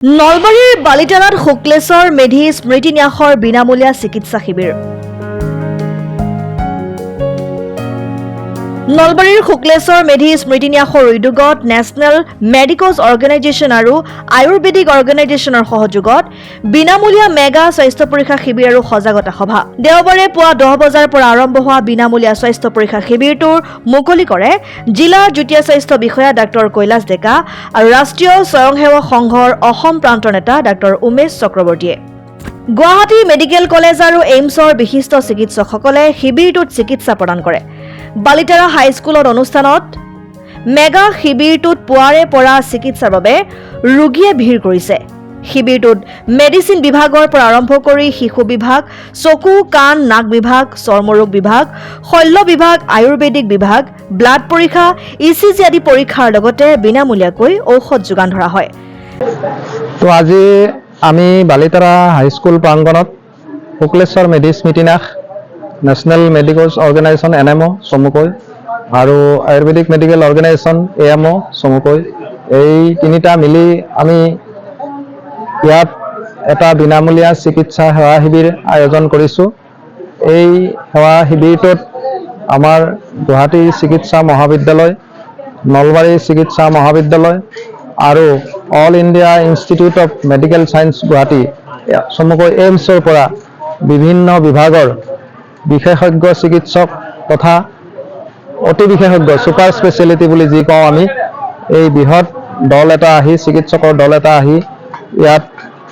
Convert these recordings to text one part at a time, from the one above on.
নলবাৰীৰ বালিতাৰাত শুক্লেশ্বৰ মেধি স্মৃতি ন্যাসৰ বিনামূলীয়া চিকিৎসা শিবিৰ। নলবাৰীৰ শুক্লেশ্বৰ মেধি স্মৃতি ন্যাসৰ উদ্যোগত নেশ্যনেল মেডিকোজ অৰ্গেনাইজেশ্যন আৰু আয়ুৰ্বেদিক অৰ্গেনাইজেশ্যনৰ সহযোগত বিনামূলীয়া মেগা স্বাস্থ্য পৰীক্ষা শিবিৰ আৰু সজাগতা সভা। দেওবাৰে পুৱা 10 বজাৰ পৰা আৰম্ভ হোৱা বিনামূলীয়া স্বাস্থ্য পৰীক্ষা শিবিৰটোৰ মুকলি কৰে জিলা যুটীয়া স্বাস্থ্য বিষয়া ডাঃ কৈলাশ ডেকা আৰু ৰাষ্ট্ৰীয় স্বয়ংসেৱক সংঘৰ অসম প্ৰান্তৰ নেতা ডাঃ উমেশ চক্ৰৱৰ্তীয়ে। গুৱাহাটী মেডিকেল কলেজ আৰু এইমছৰ বিশিষ্ট চিকিৎসকসকলে শিবিৰটোত চিকিৎসা প্ৰদান কৰে। বালিতাৰা হাইস্কুলত অনুষ্ঠানত মেগা শিবিৰটোত পুৱাৰে পৰা চিকিৎসাৰ বাবে ৰোগীয়ে ভিৰ কৰিছে। শিবিৰটোত মেডিচিন বিভাগৰ পৰা আৰম্ভ কৰি শিশু বিভাগ, চকু কাণ নাক বিভাগ, চৰ্মৰোগ বিভাগ, শল্য বিভাগ, আয়ুৰ্বেদিক বিভাগ, ব্লাড পৰীক্ষা, ইচিজি আদি পৰীক্ষাৰ লগতে বিনামূলীয়াকৈ ঔষধ যোগান ধৰা হয়। তো আজি আমি বালিতাৰা হাইস্কুল প্ৰাংগণত শুক্লেশ্বৰ মেধি স্মৃতি ন্যাস, নেশ্যনেল মেডিকোজ অৰ্গেনাইজেশ্যন NMO চমুকৈ আৰু আয়ুৰ্বেদিক মেডিকেল অৰ্গেনাইজেশ্যন AMO চমুকৈ এই তিনিটা মিলি আমি ইয়াত এটা বিনামূলীয়া চিকিৎসা সেৱা শিবিৰ আয়োজন কৰিছোঁ। এই সেৱা শিবিৰটোত আমাৰ গুৱাহাটী চিকিৎসা মহাবিদ্যালয়, নলবাৰী চিকিৎসা মহাবিদ্যালয় আৰু all India institute of medical science Guwahati চমুকৈ এইমছৰ পৰা বিভিন্ন বিভাগৰ বিশেষজ্ঞ চিকিৎসক তথা অতি বিশেষজ্ঞ ছুপাৰ স্পেচিয়েলিটি বুলি যি কওঁ আমি, এই বৃহৎ দল এটা আহি চিকিৎসকৰ দল এটা আহি ইয়াত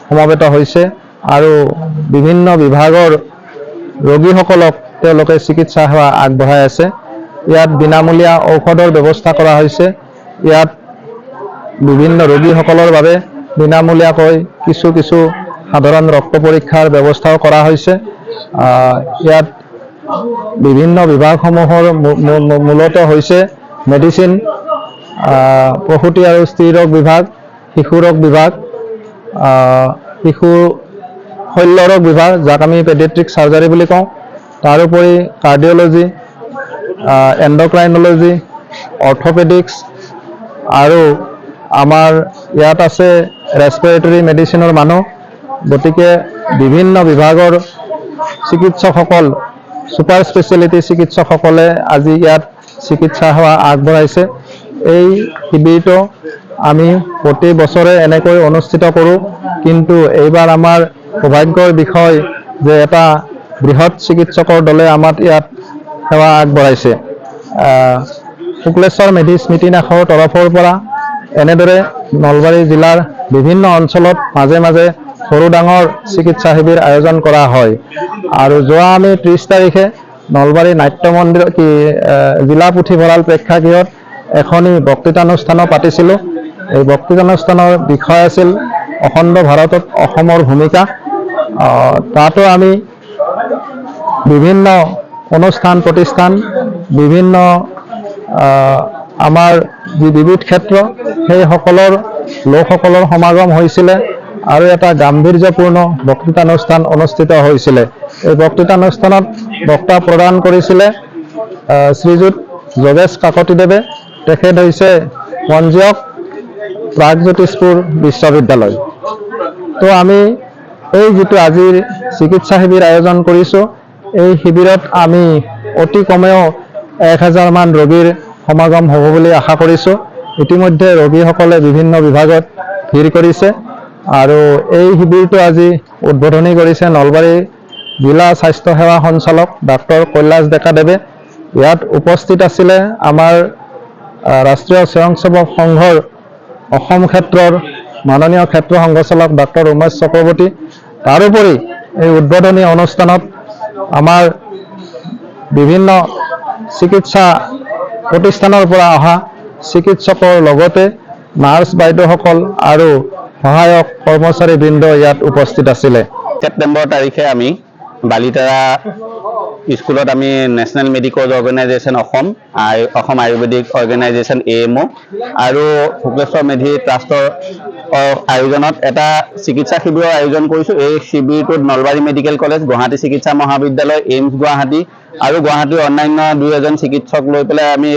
সমবেত হৈছে আৰু বিভিন্ন বিভাগৰ ৰোগীসকলক তেওঁলোকে চিকিৎসা সেৱা আগবঢ়াই আছে। ইয়াত বিনামূলীয়া ঔষধৰ ব্যৱস্থা কৰা হৈছে। ইয়াত বিভিন্ন ৰোগীসকলৰ বাবে বিনামূলীয়াকৈ কিছু সাধাৰণ ৰক্ত পৰীক্ষাৰ ব্যৱস্থাও কৰা হৈছে। ইয়াত বিভিন্ন বিভাগসমূহৰ মূলত হৈছে মেডিচিন, প্ৰসূতি আৰু স্ত্ৰী ৰোগ বিভাগ, শিশু ৰোগ বিভাগ, শিশু শল্য ৰোগ বিভাগ যাক আমি পেডিয়াট্ৰিক চাৰ্জাৰী বুলি কওঁ, তাৰোপৰি কাৰ্ডিঅ'লজি, এণ্ডক্ৰাইনলজি, অৰ্থপেডিক্স আৰু আমাৰ ইয়াত আছে ৰেছপিৰেটৰী মেডিচিনৰ মানুহ। গতিকে বিভিন্ন বিভাগৰ চিকিৎসকসকল, ছুপাৰ স্পেচিয়েলিটি চিকিৎসকসকলে আজি ইয়াত চিকিৎসা সেৱা আগবঢ়াইছে। এই শিবিৰটো আমি প্ৰতি বছৰে এনেকৈ অনুষ্ঠিত কৰোঁ, কিন্তু এইবাৰ আমাৰ সৌভাগ্যৰ বিষয় যে এটা বৃহৎ চিকিৎসকৰ দলে আমাৰ ইয়াত সেৱা আগবঢ়াইছে। শুক্লেশ্বৰ মেধি স্মৃতি ন্যাসৰ তৰফৰ পৰা এনেদৰে নলবাৰী জিলাৰ বিভিন্ন অঞ্চলত মাজে মাজে সৰু ডাঙৰ চিকিৎসা শিবিৰ আয়োজন কৰা হয়। আৰু যোৱা আমি 30 তাৰিখে নলবাৰী নাট্য মন্দিৰ জিলা পুথিভঁৰাল প্ৰেক্ষাগৃহত এখনি বক্তৃতানুষ্ঠানো পাতিছিলোঁ। এই বক্তৃতানুষ্ঠানৰ বিষয় আছিল অখণ্ড ভাৰতত অসমৰ ভূমিকা। তাতো আমি বিভিন্ন অনুষ্ঠান প্ৰতিষ্ঠান, বিভিন্ন আমাৰ যি বিবিধ ক্ষেত্ৰ সেই লোকসকলৰ সমাগম হৈছিলে আৰু এটা গাম্ভীৰ্যপূৰ্ণ বক্তৃতানুষ্ঠান অনুষ্ঠিত হৈছিলে। এই বক্তৃতানুষ্ঠানত বক্তা প্ৰদান কৰিছিলে শ্ৰীযুত যোগেশ কাকতিদেৱে। তেখেত হৈছে পঞ্জীয়ক, প্ৰাগজ্যোতিষপুৰ বিশ্ববিদ্যালয়। তো আমি এই যিটো আজিৰ চিকিৎসা শিবিৰ আয়োজন কৰিছোঁ, এই শিবিৰত আমি অতি কমেও 1000 মান ৰোগীৰ সমাগম হ'ব বুলি আশা কৰিছোঁ। ইতিমধ্যে ৰোগীসকলে বিভিন্ন বিভাগত ভিৰ কৰিছে আৰু এই শিবিৰটো আজি উদ্বোধনী কৰিছে নলবাৰী জিলা স্বাস্থ্য সেৱা সঞ্চালক ডাঃ কৈলাশ ডেকাদেৱে। ইয়াত উপস্থিত আছিলে আমাৰ ৰাষ্ট্ৰীয় স্বয়ংসেৱক সংঘৰ অসম ক্ষেত্ৰৰ মাননীয় ক্ষেত্ৰ সংঘচালক ডাঃ উমেশ চক্ৰৱৰ্তী। তাৰোপৰি এই উদ্বোধনী অনুষ্ঠানত আমাৰ বিভিন্ন চিকিৎসা প্ৰতিষ্ঠানৰ পৰা অহা চিকিৎসকৰ লগতে নাৰ্ছ বাইদেউসকল আৰু সহায়ক কৰ্মচাৰীবৃন্দ ইয়াত উপস্থিত আছিলে। ছেপ্টেম্বৰ তাৰিখে আমি বালিতাৰা স্কুলত আমি national medicos organisation Assam Ayurvedic organisation AMO আৰু শুক্লেশ্বৰ মেধি ট্ৰাষ্টৰ আয়োজনত এটা চিকিৎসা শিবিৰৰ আয়োজন কৰিছোঁ। এই শিবিৰটোত নলবাৰী মেডিকেল কলেজ, গুৱাহাটী চিকিৎসা মহাবিদ্যালয়, এইমছ গুৱাহাটী আৰু গুৱাহাটীৰ অন্যান্য 2-এজন চিকিৎসক লৈ পেলাই আমি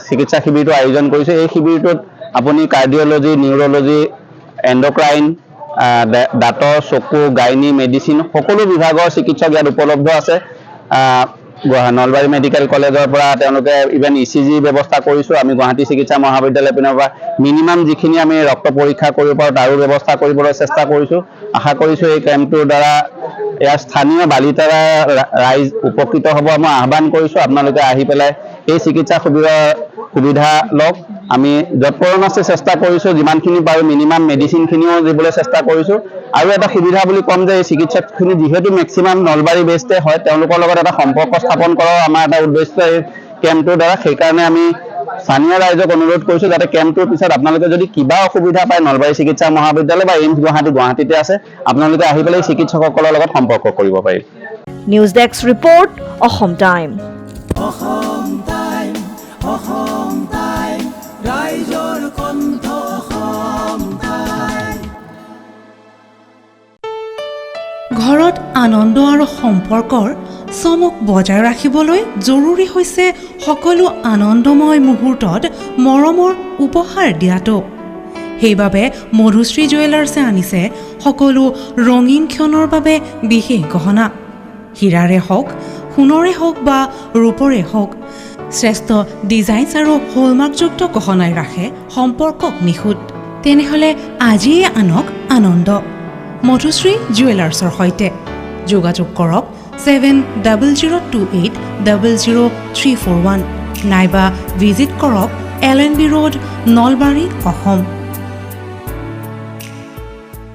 চিকিৎসা শিবিৰটো আয়োজন কৰিছোঁ। এই শিবিৰটোত আপুনি কাৰ্ডিঅ'লজি, নিউৰলজি, এণ্ডক্ৰাইন, দাঁতৰ, চকু, গাইনী, মেডিচিন সকলো বিভাগৰ চিকিৎসক ইয়াত উপলব্ধ আছে। নলবাৰী মেডিকেল কলেজৰ পৰা তেওঁলোকে ইভেন ECG ব্যৱস্থা কৰিছোঁ। আমি গুৱাহাটী চিকিৎসা মহাবিদ্যালয়ৰ পিনৰ পৰা মিনিমাম যিখিনি আমি ৰক্ত পৰীক্ষা কৰিব পাৰোঁ তাৰো ব্যৱস্থা কৰিবলৈ চেষ্টা কৰিছোঁ। আশা কৰিছোঁ এই কেম্পটোৰ দ্বাৰা ইয়াৰ স্থানীয় বালিতাৰা ৰাইজ উপকৃত হ'ব। মই আহ্বান কৰিছোঁ আপোনালোকে আহি পেলাই এই চিকিৎসা সুবিধা লওক। আমি যৎপৰোনাস্তি আছে চেষ্টা কৰিছোঁ, যিমানখিনি পাৰোঁ মিনিমাম মেডিচিনখিনিও দিবলৈ চেষ্টা কৰিছোঁ। আৰু এটা সুবিধা বুলি ক'ম যে এই চিকিৎসকখিনি যিহেতু মেক্সিমাম নলবাৰী বেছতে হয়, তেওঁলোকৰ লগত এটা সম্পৰ্ক স্থাপন কৰাও আমাৰ এটা উদ্দেশ্য এই কেম্পটোৰ দ্বাৰা। সেইকাৰণে আমি স্থানীয় ৰাইজক অনুৰোধ কৰিছোঁ যাতে কেম্পটোৰ পিছত আপোনালোকে যদি কিবা অসুবিধা পায় নলবাৰী চিকিৎসা মহাবিদ্যালয় বা এইমছ গুৱাহাটীতে আছে, আপোনালোকে আহি পেলাই চিকিৎসকসকলৰ লগত সম্পৰ্ক কৰিব পাৰিব। News desk report, Assam time. ৰাইজৰ কণ্ঠ অসম টাইম। ঘৰত আনন্দ আৰু সম্পৰ্কৰ চমক বজাই ৰাখিবলৈ জৰুৰী হৈছে সকলো আনন্দময় মুহূৰ্তত মৰমৰ উপহাৰ দিয়াটো। সেইবাবে মধুশ্ৰী জুৱেলাৰ্ছে আনিছে সকলো ৰঙীন ক্ষণৰ বাবে বিশেষ গহনা। হীৰাৰে হওক, সোণৰে হওক বা ৰূপৰে হওক, শ্ৰেষ্ঠ ডিজাইনছ আৰু হলমাৰ্কযুক্ত গহনাই ৰাখে সম্পৰ্কক নিখুঁত। তেনেহ'লে আজিয়ে আনক আনন্দ মধুশ্ৰী জুৱেলাৰ্ছৰ সৈতে। যোগাযোগ কৰক 7002800341 নাইবা ভিজিট কৰক LNB ৰোড, নলবাৰী, অসম।